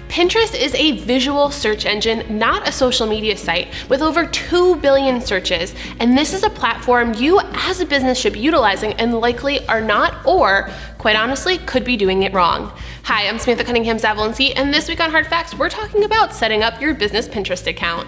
Pinterest is a visual search engine, not a social media site, with over 2 billion searches, and this is a platform you as a business should be utilizing and likely are not, or quite honestly, could be doing it wrong. Hi, I'm Samantha Cunningham Zawilinski, and this week on Hard Facts, we're talking about setting up your business Pinterest account.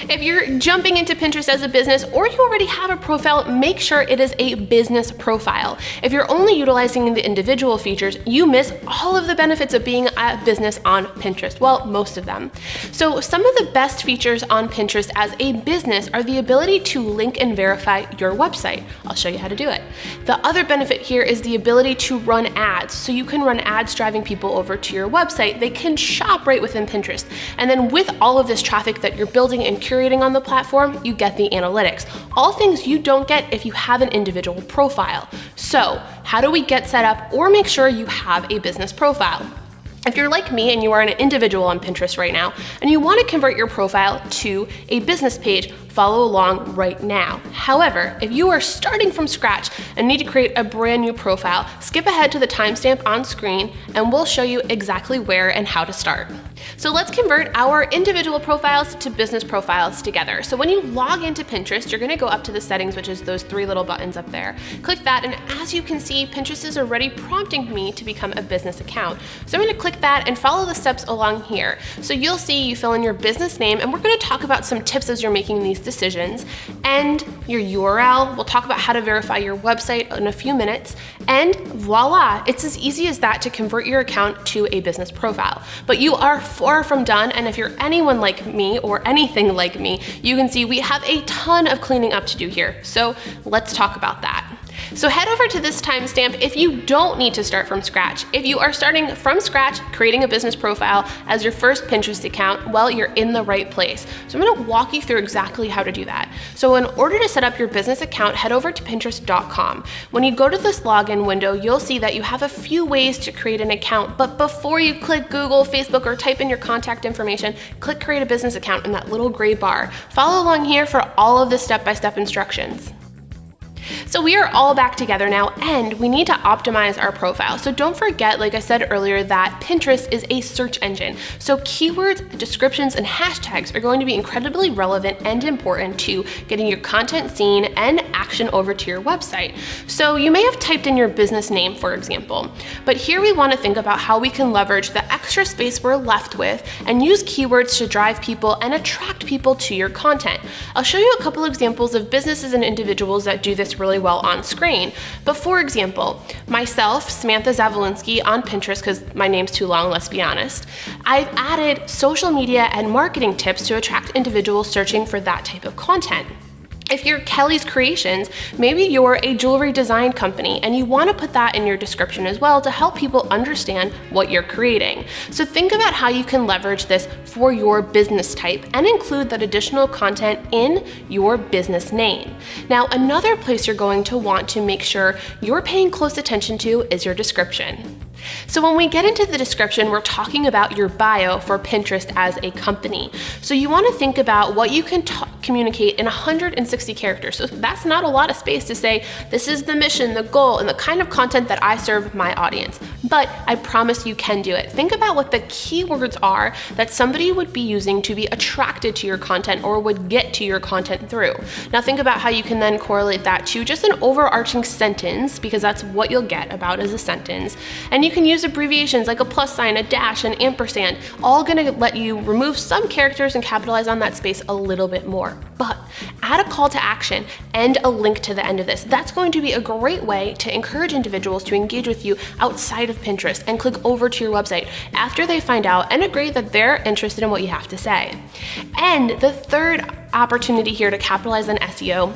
If you're jumping into Pinterest as a business or you already have a profile, make sure it is a business profile. If you're only utilizing the individual features, you miss all of the benefits of being a business on Pinterest. Well, most of them. So some of the best features on Pinterest as a business are the ability to link and verify your website. I'll show you how to do it. The other benefit here is the ability to run ads. So you can run ads driving people over to your website. They can shop right within Pinterest. And then with all of this traffic that you're building and curating on the platform, you get the analytics. All things you don't get if you have an individual profile. So how do we get set up or make sure you have a business profile? If you're like me and you are an individual on Pinterest right now and you want to convert your profile to a business page, follow along right now. However, if you are starting from scratch and need to create a brand new profile, skip ahead to the timestamp on screen and we'll show you exactly where and how to start. So let's convert our individual profiles to business profiles together. So when you log into Pinterest, you're gonna go up to the settings, which is those three little buttons up there. Click that, and as you can see, Pinterest is already prompting me to become a business account. So I'm gonna click that and follow the steps along here. So you'll see you fill in your business name, and we're gonna talk about some tips as you're making these decisions, and your URL. We'll talk about how to verify your website in a few minutes, and voila, it's as easy as that to convert your account to a business profile. But you are far from done, and if you're anyone like me or anything like me, you can see we have a ton of cleaning up to do here. So let's talk about that. So head over to this timestamp if you don't need to start from scratch. If you are starting from scratch, creating a business profile as your first Pinterest account, well, you're in the right place. So I'm gonna walk you through exactly how to do that. So in order to set up your business account, head over to pinterest.com. When you go to this login window, you'll see that you have a few ways to create an account, but before you click Google, Facebook, or type in your contact information, click create a business account in that little gray bar. Follow along here for all of the step-by-step instructions. So we are all back together now, and we need to optimize our profile. So don't forget, like I said earlier, that Pinterest is a search engine. So keywords, descriptions, and hashtags are going to be incredibly relevant and important to getting your content seen and action over to your website. So you may have typed in your business name, for example, but here we want to think about how we can leverage the extra space we're left with and use keywords to drive people and attract people to your content. I'll show you a couple examples of businesses and individuals that do this really well on screen. But for example, myself, Samantha Zawilinski on Pinterest, because my name's too long, let's be honest, I've added social media and marketing tips to attract individuals searching for that type of content. If you're Kelly's Creations, maybe you're a jewelry design company and you want to put that in your description as well to help people understand what you're creating. So think about how you can leverage this for your business type and include that additional content in your business name. Now, another place you're going to want to make sure you're paying close attention to is your description. So when we get into the description, we're talking about your bio for Pinterest as a company. So you want to think about what you can communicate in 160 characters. So that's not a lot of space to say, this is the mission, the goal, and the kind of content that I serve my audience. But I promise you can do it. Think about what the keywords are that somebody would be using to be attracted to your content or would get to your content through. Now think about how you can then correlate that to just an overarching sentence, because that's what you'll get about as a sentence. And you can use abbreviations like a plus sign, a dash, an ampersand, all gonna let you remove some characters and capitalize on that space a little bit more. But add a call to action and a link to the end of this. That's going to be a great way to encourage individuals to engage with you outside of Pinterest and click over to your website after they find out and agree that they're interested in what you have to say. And the third opportunity here to capitalize on SEO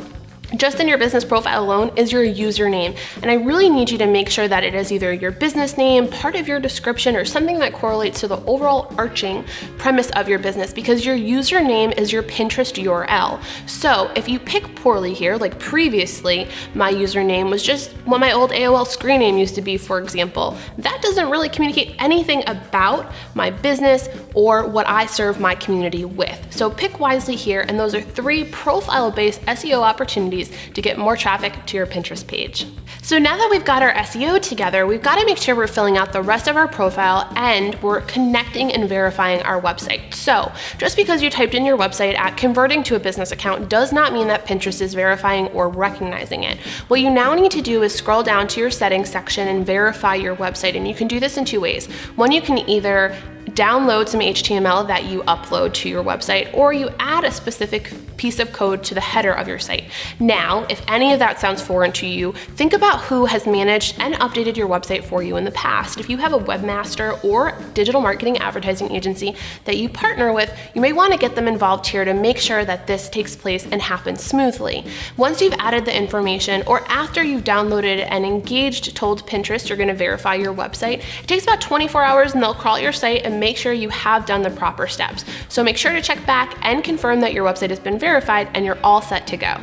just in your business profile alone is your username. And I really need you to make sure that it is either your business name, part of your description, or something that correlates to the overall arching premise of your business, because your username is your Pinterest URL. So if you pick poorly here, like previously, my username was just what my old AOL screen name used to be, for example, that doesn't really communicate anything about my business or what I serve my community with. So pick wisely here, and those are 3 profile-based SEO opportunities recipes to get more traffic to your Pinterest page. So now that we've got our SEO together, we've got to make sure we're filling out the rest of our profile and we're connecting and verifying our website. So just because you typed in your website at converting to a business account does not mean that Pinterest is verifying or recognizing it. What you now need to do is scroll down to your settings section and verify your website. And you can do this in two ways. One, you can either download some HTML that you upload to your website, or you add a specific piece of code to the header of your site. Now, if any of that sounds foreign to you, think about who has managed and updated your website for you in the past. If you have a webmaster or digital marketing advertising agency that you partner with, you may want to get them involved here to make sure that this takes place and happens smoothly. Once you've added the information, or after you've downloaded and engaged, told Pinterest you're going to verify your website, it takes about 24 hours and they'll crawl your site and make sure you have done the proper steps. So make sure to check back and confirm that your website has been verified and you're all set to go.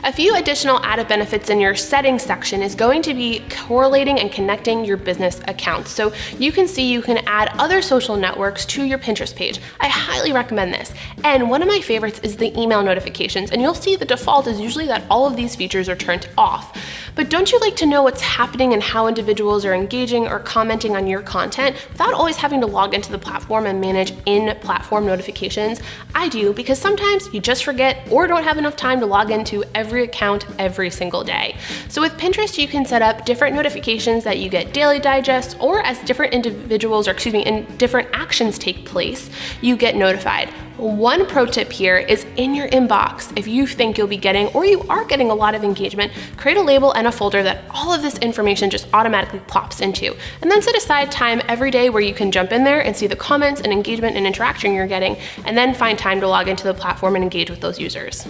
A few additional added benefits in your settings section is going to be correlating and connecting your business accounts. So you can see you can add other social networks to your Pinterest page. I highly recommend this. And one of my favorites is the email notifications. And you'll see the default is usually that all of these features are turned off. But don't you like to know what's happening and how individuals are engaging or commenting on your content without always having to log into the platform and manage in-platform notifications? I do, because sometimes you just forget or don't have enough time to log into every account every single day. So with Pinterest, you can set up different notifications that you get daily digests, or as different individuals, and different actions take place, you get notified. One pro tip here is in your inbox. If you think you'll be getting, or you are getting, a lot of engagement, create a label and a folder that all of this information just automatically plops into. And then set aside time every day where you can jump in there and see the comments and engagement and interaction you're getting, and then find time to log into the platform and engage with those users.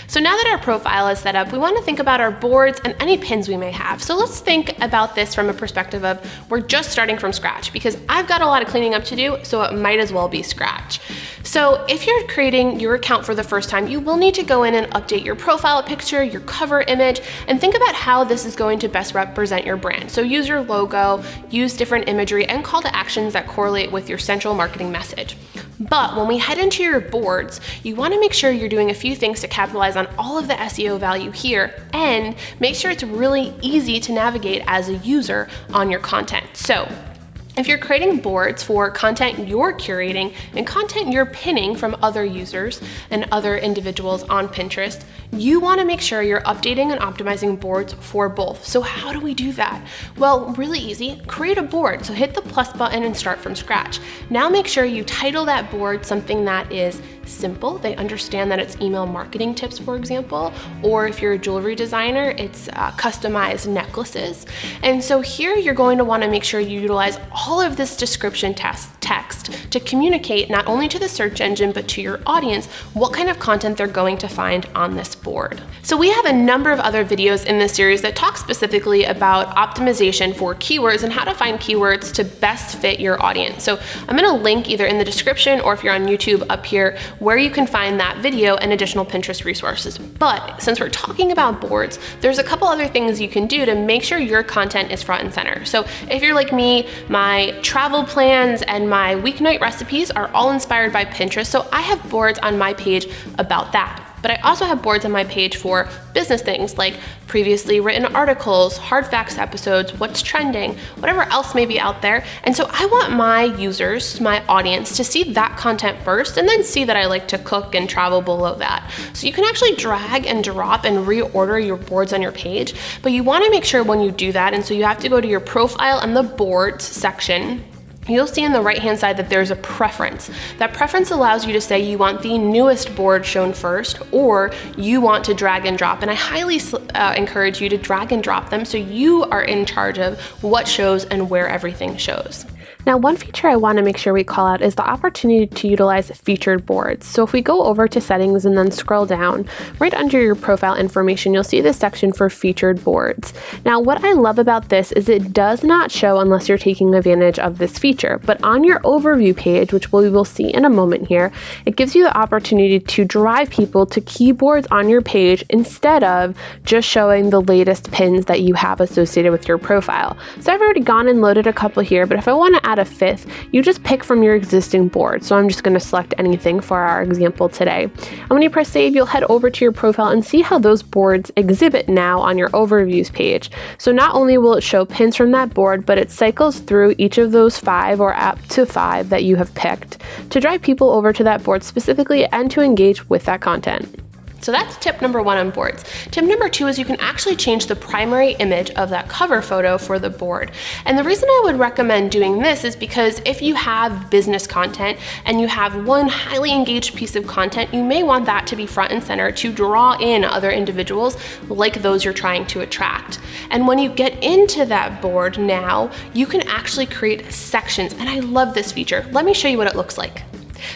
So now that our profile is set up, we want to think about our boards and any pins we may have. So let's think about this from a perspective of we're just starting from scratch, because I've got a lot of cleaning up to do, so it might as well be scratch. So if you're creating your account for the first time, you will need to go in and update your profile picture, your cover image, and think about how this is going to best represent your brand. So use your logo, use different imagery and call to actions that correlate with your central marketing message. But when we head into your boards, you want to make sure you're doing a few things to capitalize on all of the SEO value here, and make sure it's really easy to navigate as a user on your content. So if you're creating boards for content you're curating and content you're pinning from other users and other individuals on Pinterest, you want to make sure you're updating and optimizing boards for both. So how do we do that? Well, really easy. Create a board. So hit the plus button and start from scratch. Now make sure you title that board something that is simple. They understand that it's email marketing tips, for example, or if you're a jewelry designer, it's customized necklaces. And so here you're going to want to make sure you utilize all of this description text to communicate not only to the search engine, but to your audience what kind of content they're going to find on this board. So we have a number of other videos in this series that talk specifically about optimization for keywords and how to find keywords to best fit your audience. So I'm going to link either in the description, or if you're on YouTube, up here, where you can find that video and additional Pinterest resources. But since we're talking about boards, there's a couple other things you can do to make sure your content is front and center. So if you're like me, my travel plans and my weeknight recipes are all inspired by Pinterest, so I have boards on my page about that. But I also have boards on my page for business things like previously written articles, hard facts episodes, what's trending, whatever else may be out there. And so I want my users, my audience, to see that content first and then see that I like to cook and travel below that. So you can actually drag and drop and reorder your boards on your page, but you want to make sure when you do that, and so you have to go to your profile and the boards section. You'll see on the right-hand side that there's a preference. That preference allows you to say you want the newest board shown first, or you want to drag and drop. And I highly encourage you to drag and drop them so you are in charge of what shows and where everything shows. Now, one feature I want to make sure we call out is the opportunity to utilize featured boards. So if we go over to settings and then scroll down, right under your profile information, you'll see this section for featured boards. Now, what I love about this is it does not show unless you're taking advantage of this feature, but on your overview page, which we will see in a moment here, it gives you the opportunity to drive people to keyboards on your page instead of just showing the latest pins that you have associated with your profile. So I've already gone and loaded a couple here, but if I want to add a fifth, you just pick from your existing board. So I'm just going to select anything for our example today. And when you press save, you'll head over to your profile and see how those boards exhibit now on your overviews page. So not only will it show pins from that board, but it cycles through each of those 5 or up to 5 that you have picked to drive people over to that board specifically and to engage with that content. So that's tip number 1 on boards. Tip number 2 is you can actually change the primary image of that cover photo for the board. And the reason I would recommend doing this is because if you have business content and you have one highly engaged piece of content, you may want that to be front and center to draw in other individuals like those you're trying to attract. And when you get into that board now, you can actually create sections. And I love this feature. Let me show you what it looks like.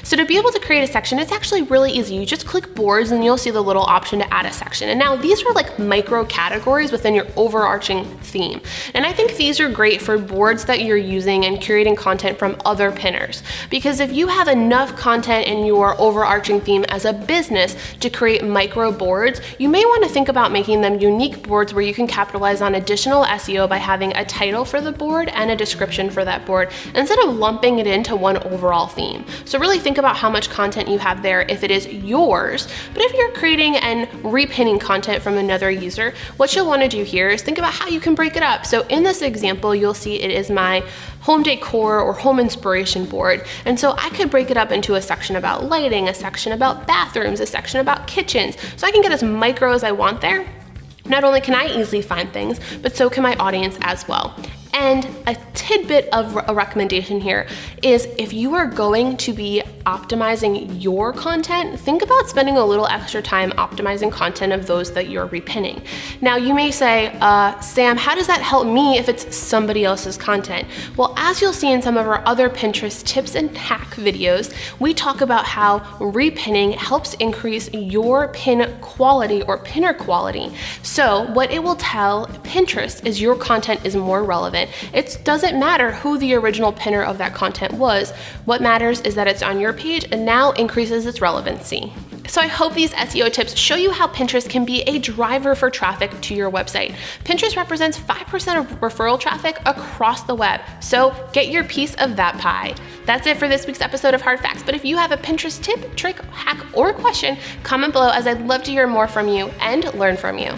So to be able to create a section, it's actually really easy. You just click boards and you'll see the little option to add a section. And now these are like micro categories within your overarching theme. And I think these are great for boards that you're using and curating content from other pinners. Because if you have enough content in your overarching theme as a business to create micro boards, you may want to think about making them unique boards where you can capitalize on additional SEO by having a title for the board and a description for that board instead of lumping it into one overall theme. So really think about how much content you have there if it is yours. But if you're creating and repinning content from another user, what you'll want to do here is think about how you can break it up. So in this example, you'll see it is my home decor or home inspiration board. And so I could break it up into a section about lighting, a section about bathrooms, a section about kitchens. So I can get as micro as I want there. Not only can I easily find things, but so can my audience as well. And a tidbit of a recommendation here is if you are going to be optimizing your content, think about spending a little extra time optimizing content of those that you're repinning. Now you may say, Sam, how does that help me if it's somebody else's content? Well, as you'll see in some of our other Pinterest tips and hack videos, we talk about how repinning helps increase your pin quality or pinner quality. So what it will tell Pinterest is your content is more relevant. It doesn't matter who the original pinner of that content was. What matters is that it's on your page and now increases its relevancy. So I hope these SEO tips show you how Pinterest can be a driver for traffic to your website. Pinterest represents 5% of referral traffic across the web, so get your piece of that pie. That's it for this week's episode of Hard Facts, but if you have a Pinterest tip, trick, hack, or question, comment below as I'd love to hear more from you and learn from you.